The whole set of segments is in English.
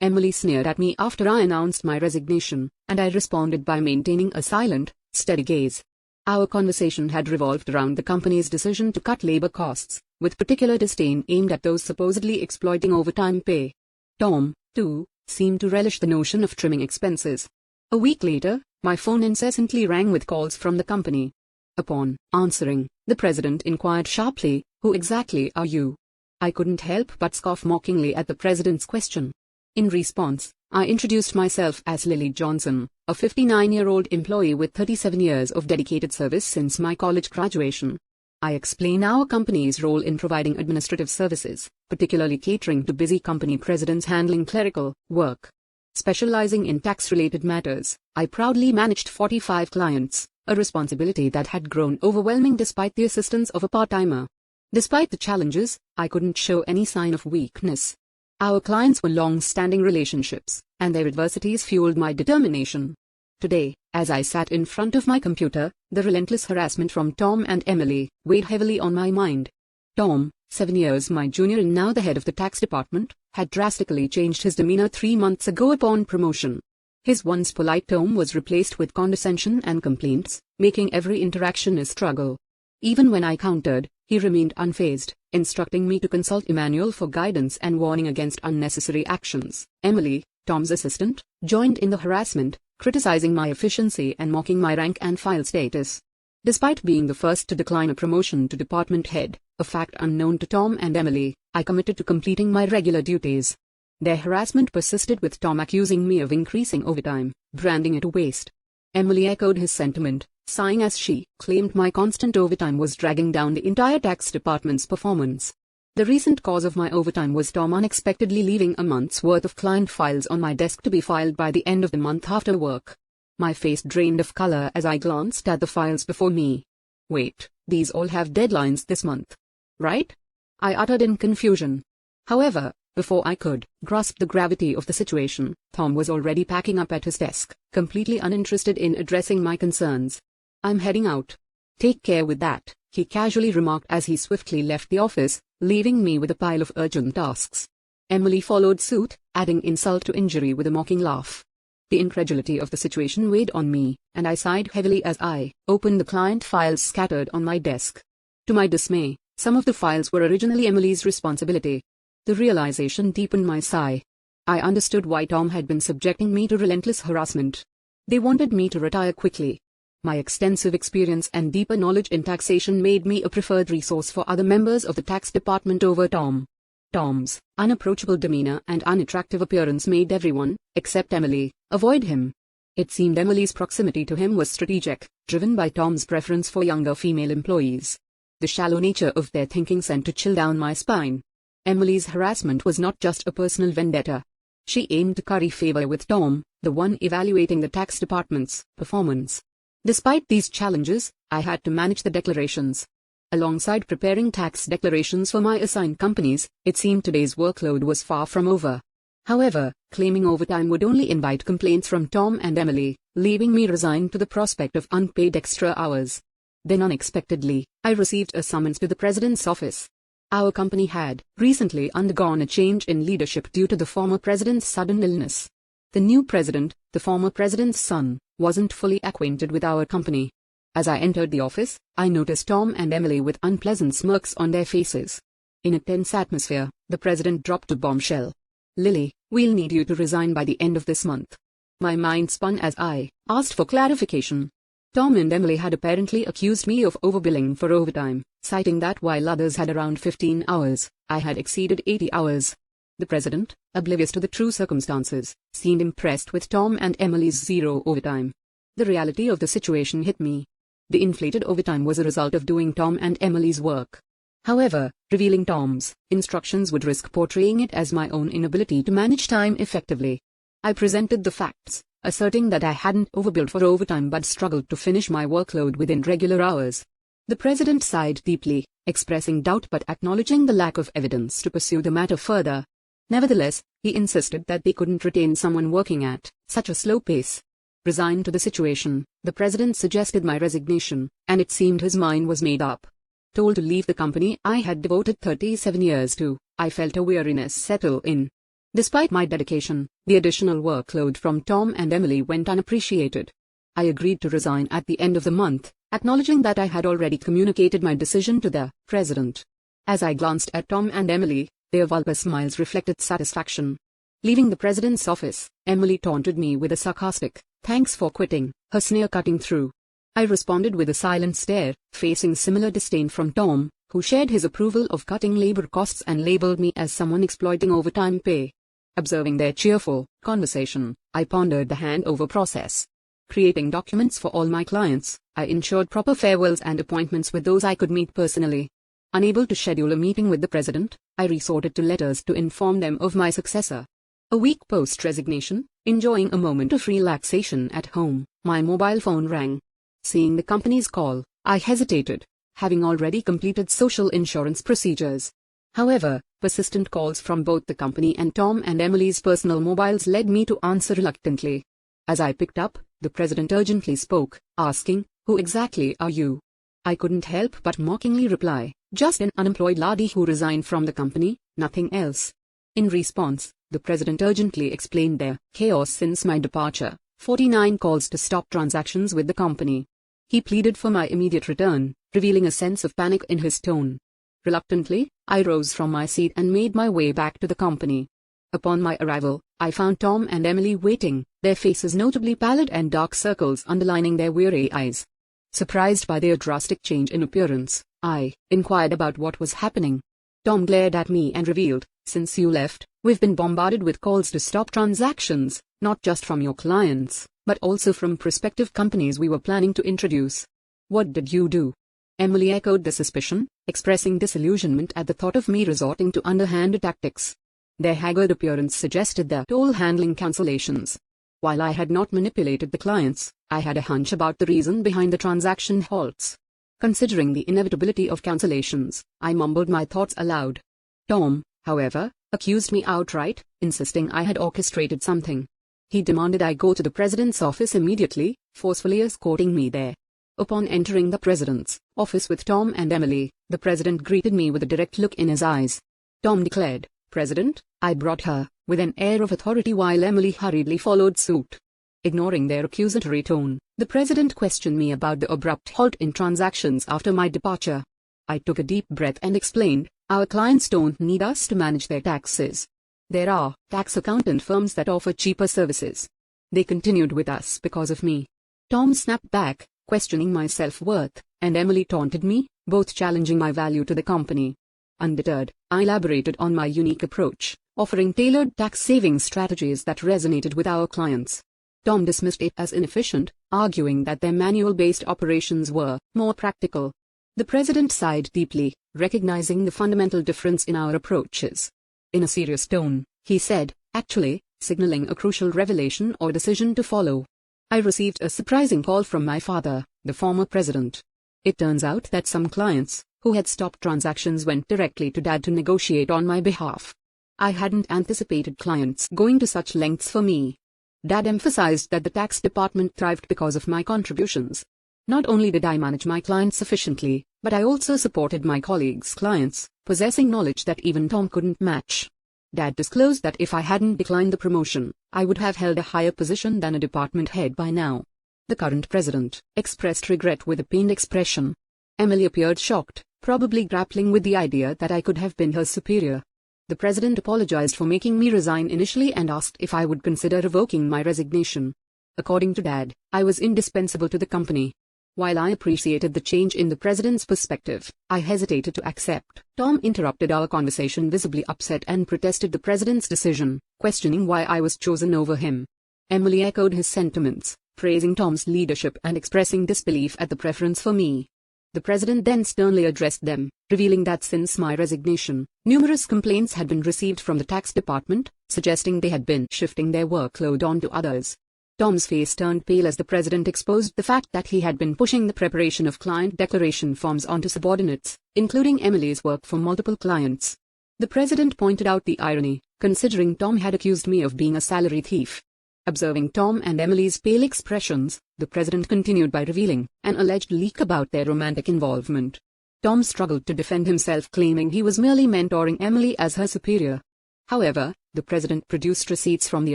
Emily sneered at me after I announced my resignation, and I responded by maintaining a silent, steady gaze. Our conversation had revolved around the company's decision to cut labor costs, with particular disdain aimed at those supposedly exploiting overtime pay. Tom, too, seemed to relish the notion of trimming expenses. A week later, my phone incessantly rang with calls from the company. Upon answering, the president inquired sharply, "Who exactly are you?" I couldn't help but scoff mockingly at the president's question. In response, I introduced myself as Lily Johnson, a 59-year-old employee with 37 years of dedicated service since my college graduation. I explained our company's role in providing administrative services, particularly catering to busy company presidents handling clerical work. Specializing in tax-related matters, I proudly managed 45 clients, a responsibility that had grown overwhelming despite the assistance of a part-timer. Despite the challenges, I couldn't show any sign of weakness. Our clients were long-standing relationships, and their adversities fueled my determination. Today, as I sat in front of my computer, the relentless harassment from Tom and Emily weighed heavily on my mind. Tom, 7 years my junior and now the head of the tax department, had drastically changed his demeanor 3 months ago upon promotion. His once polite tone was replaced with condescension and complaints, making every interaction a struggle. Even when I countered, he remained unfazed, instructing me to consult Emmanuel for guidance and warning against unnecessary actions. Emily, Tom's assistant, joined in the harassment, criticizing my efficiency and mocking my rank and file status. Despite being the first to decline a promotion to department head, a fact unknown to Tom and Emily, I committed to completing my regular duties. Their harassment persisted, with Tom accusing me of increasing overtime, branding it a waste. Emily echoed his sentiment, sighing as she claimed my constant overtime was dragging down the entire tax department's performance. The recent cause of my overtime was Tom unexpectedly leaving a month's worth of client files on my desk to be filed by the end of the month after work. My face drained of color as I glanced at the files before me. "Wait, these all have deadlines this month, right?" I uttered in confusion. However, before I could grasp the gravity of the situation, Tom was already packing up at his desk, completely uninterested in addressing my concerns. "I'm heading out. Take care with that," he casually remarked as he swiftly left the office, leaving me with a pile of urgent tasks. Emily followed suit, adding insult to injury with a mocking laugh. The incredulity of the situation weighed on me, and I sighed heavily as I opened the client files scattered on my desk. To my dismay, some of the files were originally Emily's responsibility. The realization deepened my sigh. I understood why Tom had been subjecting me to relentless harassment. They wanted me to retire quickly. My extensive experience and deeper knowledge in taxation made me a preferred resource for other members of the tax department over Tom. Tom's unapproachable demeanor and unattractive appearance made everyone, except Emily, avoid him. It seemed Emily's proximity to him was strategic, driven by Tom's preference for younger female employees. The shallow nature of their thinking sent a chill down my spine. Emily's harassment was not just a personal vendetta. She aimed to curry favor with Tom, the one evaluating the tax department's performance. Despite these challenges, I had to manage the declarations. Alongside preparing tax declarations for my assigned companies, it seemed today's workload was far from over. However, claiming overtime would only invite complaints from Tom and Emily, leaving me resigned to the prospect of unpaid extra hours. Then unexpectedly, I received a summons to the president's office. Our company had recently undergone a change in leadership due to the former president's sudden illness. The new president, the former president's son, wasn't fully acquainted with our company. As I entered the office, I noticed Tom and Emily with unpleasant smirks on their faces. In a tense atmosphere, the president dropped a bombshell. "Lily, we'll need you to resign by the end of this month." My mind spun as I asked for clarification. Tom and Emily had apparently accused me of overbilling for overtime, citing that while others had around 15 hours, I had exceeded 80 hours. The president, oblivious to the true circumstances, seemed impressed with Tom and Emily's zero overtime. The reality of the situation hit me. The inflated overtime was a result of doing Tom and Emily's work. However, revealing Tom's instructions would risk portraying it as my own inability to manage time effectively. I presented the facts, asserting that I hadn't overbilled for overtime but struggled to finish my workload within regular hours. The president sighed deeply, expressing doubt but acknowledging the lack of evidence to pursue the matter further. Nevertheless, he insisted that they couldn't retain someone working at such a slow pace. Resigned to the situation, the president suggested my resignation, and it seemed his mind was made up. Told to leave the company I had devoted 37 years to, I felt a weariness settle in. Despite my dedication, the additional workload from Tom and Emily went unappreciated. I agreed to resign at the end of the month, acknowledging that I had already communicated my decision to the president. As I glanced at Tom and Emily, their vulgar smiles reflected satisfaction. Leaving the president's office, Emily taunted me with a sarcastic, "Thanks for quitting," her sneer cutting through. I responded with a silent stare, facing similar disdain from Tom, who shared his approval of cutting labor costs and labeled me as someone exploiting overtime pay. Observing their cheerful conversation, I pondered the handover process. Creating documents for all my clients, I ensured proper farewells and appointments with those I could meet personally. Unable to schedule a meeting with the president, I resorted to letters to inform them of my successor. A week post-resignation, enjoying a moment of relaxation at home, my mobile phone rang. Seeing the company's call, I hesitated, having already completed social insurance procedures. However, persistent calls from both the company and Tom and Emily's personal mobiles led me to answer reluctantly. As I picked up, the president urgently spoke, asking, "Who exactly are you?" I couldn't help but mockingly reply, "Just an unemployed laddie who resigned from the company, nothing else." In response, the president urgently explained their chaos since my departure, 49 calls to stop transactions with the company. He pleaded for my immediate return, revealing a sense of panic in his tone. Reluctantly, I rose from my seat and made my way back to the company. Upon my arrival, I found Tom and Emily waiting, their faces notably pallid and dark circles underlining their weary eyes. Surprised by their drastic change in appearance, I inquired about what was happening. Tom glared at me and revealed, "Since you left, we've been bombarded with calls to stop transactions, not just from your clients, but also from prospective companies we were planning to introduce. What did you do?" Emily echoed the suspicion, expressing disillusionment at the thought of me resorting to underhand tactics. Their haggard appearance suggested that all handling cancellations. While I had not manipulated the clients, I had a hunch about the reason behind the transaction halts. Considering the inevitability of cancellations, I mumbled my thoughts aloud. Tom, however, accused me outright, insisting I had orchestrated something. He demanded I go to the president's office immediately, forcefully escorting me there. Upon entering the president's office with Tom and Emily, the president greeted me with a direct look in his eyes. Tom declared, "President, I brought her," with an air of authority while Emily hurriedly followed suit. Ignoring their accusatory tone, the president questioned me about the abrupt halt in transactions after my departure. I took a deep breath and explained, "Our clients don't need us to manage their taxes. There are tax accountant firms that offer cheaper services. They continued with us because of me." Tom snapped back, questioning my self-worth, and Emily taunted me, both challenging my value to the company. Undeterred, I elaborated on my unique approach, offering tailored tax-saving strategies that resonated with our clients. Tom dismissed it as inefficient, arguing that their manual-based operations were more practical. The president sighed deeply, recognizing the fundamental difference in our approaches. In a serious tone, he said, "Actually," signaling a crucial revelation or decision to follow. I received a surprising call from my father, the former president. It turns out that some clients, who had stopped transactions, went directly to Dad to negotiate on my behalf. I hadn't anticipated clients going to such lengths for me. Dad emphasized that the tax department thrived because of my contributions. Not only did I manage my clients efficiently, but I also supported my colleagues' clients, possessing knowledge that even Tom couldn't match. Dad disclosed that if I hadn't declined the promotion, I would have held a higher position than a department head by now. The current president expressed regret with a pained expression. Emily appeared shocked, probably grappling with the idea that I could have been her superior. The president apologized for making me resign initially and asked if I would consider revoking my resignation. According to Dad, I was indispensable to the company. While I appreciated the change in the president's perspective, I hesitated to accept. Tom interrupted our conversation, visibly upset, and protested the president's decision, questioning why I was chosen over him. Emily echoed his sentiments, praising Tom's leadership and expressing disbelief at the preference for me. The president then sternly addressed them, revealing that since my resignation, numerous complaints had been received from the tax department, suggesting they had been shifting their workload onto others. Tom's face turned pale as the president exposed the fact that he had been pushing the preparation of client declaration forms onto subordinates, including Emily's work for multiple clients. The president pointed out the irony, considering Tom had accused me of being a salary thief. Observing Tom and Emily's pale expressions, the president continued by revealing an alleged leak about their romantic involvement. Tom struggled to defend himself, claiming he was merely mentoring Emily as her superior. However, the president produced receipts from the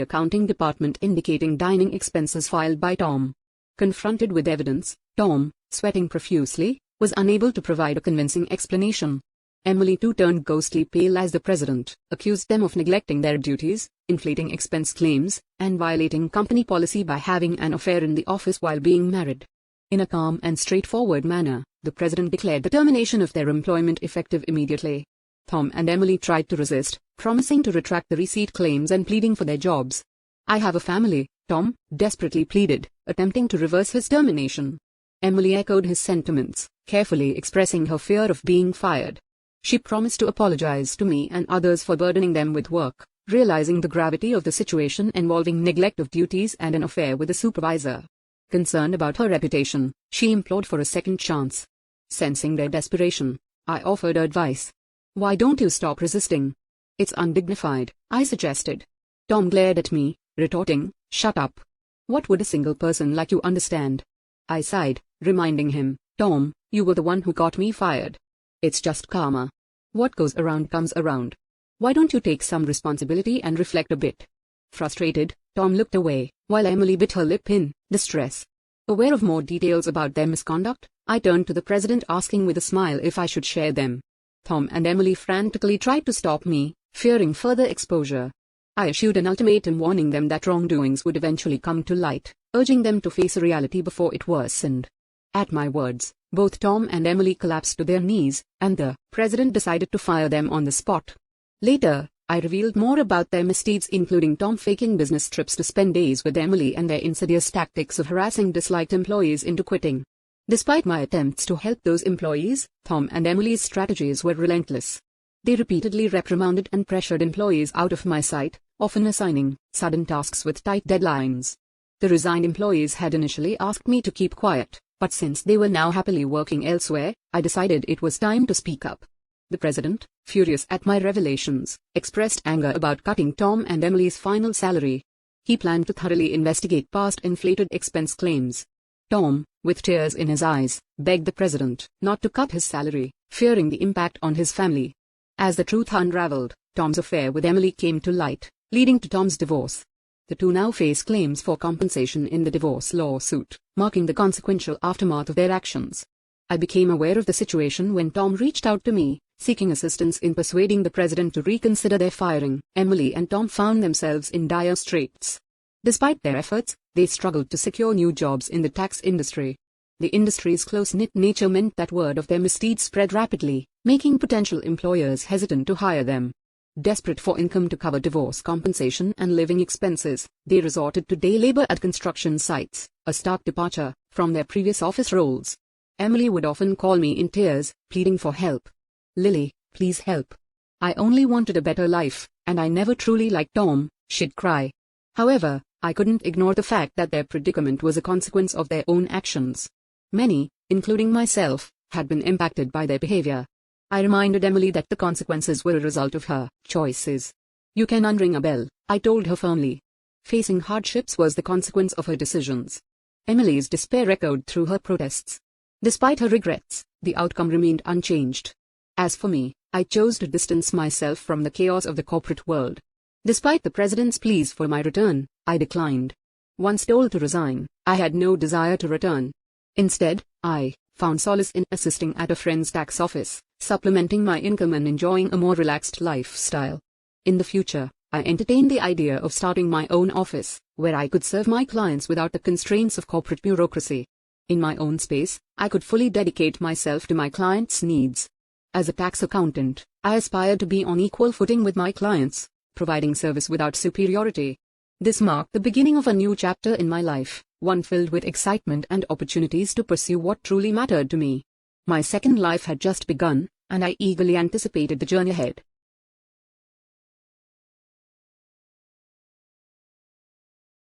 accounting department indicating dining expenses filed by Tom. Confronted with evidence, Tom, sweating profusely, was unable to provide a convincing explanation. Emily too turned ghostly pale as the president accused them of neglecting their duties, inflating expense claims, and violating company policy by having an affair in the office while being married. In a calm and straightforward manner, the president declared the termination of their employment effective immediately. Tom and Emily tried to resist, promising to retract the receipt claims and pleading for their jobs. "I have a family," Tom desperately pleaded, attempting to reverse his termination. Emily echoed his sentiments, carefully expressing her fear of being fired. She promised to apologize to me and others for burdening them with work, realizing the gravity of the situation involving neglect of duties and an affair with a supervisor. Concerned about her reputation, she implored for a second chance. Sensing their desperation, I offered advice. "Why don't you stop resisting? It's undignified," I suggested. Tom glared at me, retorting, "Shut up. What would a single person like you understand?" I sighed, reminding him, "Tom, you were the one who got me fired. It's just karma. What goes around comes around. Why don't you take some responsibility and reflect a bit?" Frustrated, Tom looked away, while Emily bit her lip in distress. Aware of more details about their misconduct, I turned to the president asking with a smile if I should share them. Tom and Emily frantically tried to stop me, fearing further exposure. I issued an ultimatum warning them that wrongdoings would eventually come to light, urging them to face reality before it worsened. At my words, both Tom and Emily collapsed to their knees, and the president decided to fire them on the spot. Later, I revealed more about their misdeeds, including Tom faking business trips to spend days with Emily and their insidious tactics of harassing disliked employees into quitting. Despite my attempts to help those employees, Tom and Emily's strategies were relentless. They repeatedly reprimanded and pressured employees out of my sight, often assigning sudden tasks with tight deadlines. The resigned employees had initially asked me to keep quiet, but since they were now happily working elsewhere, I decided it was time to speak up. The president, furious at my revelations, expressed anger about cutting Tom and Emily's final salary. He planned to thoroughly investigate past inflated expense claims. Tom, with tears in his eyes, begged the president not to cut his salary, fearing the impact on his family. As the truth unraveled, Tom's affair with Emily came to light, leading to Tom's divorce. The two now face claims for compensation in the divorce lawsuit, marking the consequential aftermath of their actions. I became aware of the situation when Tom reached out to me, seeking assistance in persuading the president to reconsider their firing. Emily and Tom found themselves in dire straits. Despite their efforts, they struggled to secure new jobs in the tax industry. The industry's close-knit nature meant that word of their misdeeds spread rapidly, making potential employers hesitant to hire them. Desperate for income to cover divorce compensation and living expenses, they resorted to day labor at construction sites, a stark departure from their previous office roles. Emily would often call me in tears, pleading for help. "Lily, please help. I only wanted a better life, and I never truly liked Tom," she'd cry. However, I couldn't ignore the fact that their predicament was a consequence of their own actions. Many, including myself, had been impacted by their behavior. I reminded Emily that the consequences were a result of her choices. "You can unring a bell," I told her firmly. Facing hardships was the consequence of her decisions. Emily's despair echoed through her protests. Despite her regrets, the outcome remained unchanged. As for me, I chose to distance myself from the chaos of the corporate world. Despite the president's pleas for my return, I declined. Once told to resign, I had no desire to return. Instead, I found solace in assisting at a friend's tax office, supplementing my income and enjoying a more relaxed lifestyle. In the future, I entertained the idea of starting my own office, where I could serve my clients without the constraints of corporate bureaucracy. In my own space, I could fully dedicate myself to my clients' needs. As a tax accountant, I aspired to be on equal footing with my clients, providing service without superiority. This marked the beginning of a new chapter in my life, one filled with excitement and opportunities to pursue what truly mattered to me. My second life had just begun, and I eagerly anticipated the journey ahead.